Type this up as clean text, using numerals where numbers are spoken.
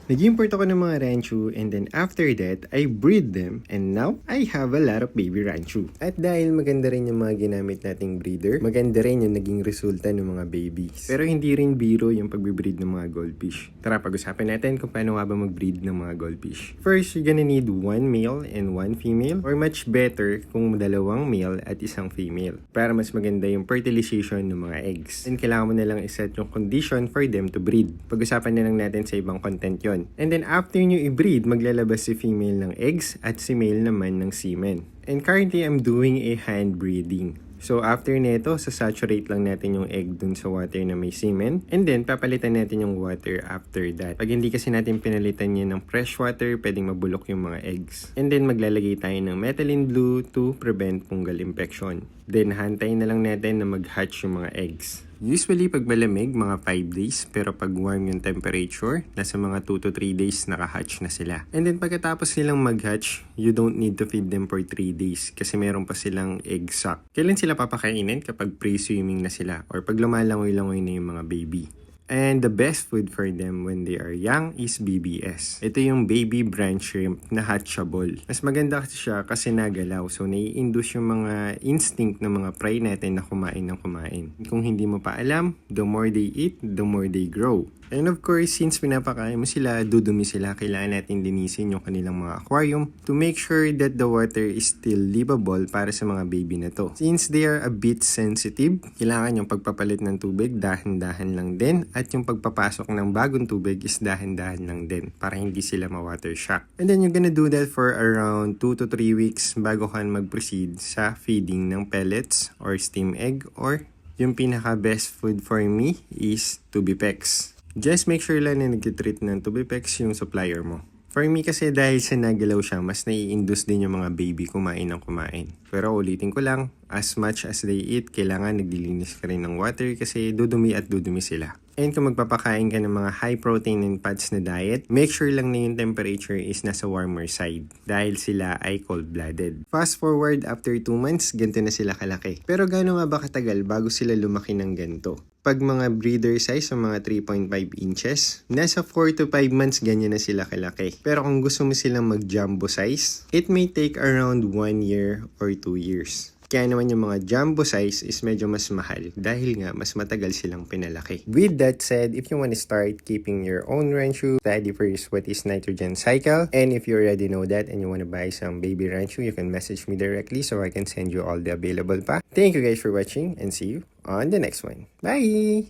Nag-import ako ng mga Ranchu and then after that, I breed them and now, I have a lot of baby Ranchu. At dahil maganda rin yung mga ginamit nating breeder, maganda rin yung naging resulta ng mga babies. Pero hindi rin biro yung pag-breed ng mga goldfish. Tara, pag-usapan natin kung paano nga ba mag-breed ng mga goldfish. First, you're gonna need one male and one female or much better kung dalawang male at isang female para mas maganda yung fertilization ng mga eggs. And kailangan mo na lang iset yung condition for them to breed. Pag-usapan na lang natin sa ibang content yon. And then after nyo i-breed, maglalabas si female ng eggs at si male naman ng semen. And currently, I'm doing a hand breeding. So after nito, sasaturate lang natin yung egg dun sa water na may semen. And then, papalitan natin yung water after that. Pag hindi kasi natin pinalitan yan ng fresh water, pwedeng mabulok yung mga eggs. And then, maglalagay tayo ng methylene blue to prevent fungal infection. Then, hantayin na lang natin na mag-hatch yung mga eggs. Usually, pag malamig, mga 5 days. Pero pag warm yung temperature, nasa mga 2 to 3 days naka-hatch na sila. And then, pagkatapos nilang mag-hatch, you don't need to feed them for 3 days kasi meron pa silang egg sac. Kailan sila papakainin? Kapag pre-swimming na sila or pag lumalangoy-langoy na yung mga baby. And the best food for them when they are young is BBS. Ito yung baby brine shrimp na hatchable. Mas maganda kasi siya kasi nagalaw. So, nai-induce yung mga instinct ng mga prey natin na kumain ng kumain. Kung hindi mo pa alam, the more they eat, the more they grow. And of course, since pinapakain mo sila, dudumi sila, kailangan natin linisin yung kanilang mga aquarium to make sure that the water is still livable para sa mga baby na to. Since they are a bit sensitive, kailangan yung pagpapalit ng tubig, dahan-dahan lang din. At yung pagpapasok ng bagong tubig is dahan-dahan lang din para hindi sila ma-water shock. And then you're gonna do that for around 2 to 3 weeks bago ka mag-proceed sa feeding ng pellets or steam egg or yung pinaka-best food for me is Tubipex. Just make sure lang na nag-treat ng Tubipex yung supplier mo. For me kasi dahil sa nagalaw siya, mas nai-induce din yung mga baby kumain ng kumain. Pero ulitin ko lang, as much as they eat, kailangan naglilinis ka rin ng water kasi dudumi at dudumi sila. And kung magpapakain ka ng mga high protein and fats na diet, make sure lang na yung temperature is nasa warmer side dahil sila ay cold-blooded. Fast forward after 2 months, ganito na sila kalaki. Pero gaano nga ba katagal bago sila lumaki ng ganito? Pag mga breeder size o mga 3.5 inches, nasa 4 to 5 months ganyan na sila kalaki. Pero kung gusto mo silang mag-jumbo size, it may take around 1 year or 2 years. Kaya naman yung mga jumbo size is medyo mas mahal dahil nga mas matagal silang pinalaki. With that said, if you want to start keeping your own Ranchu, study first what is nitrogen cycle. And if you already know that and you want to buy some baby Ranchu, you can message me directly so I can send you all the available pa. Thank you guys for watching and see you on the next one. Bye!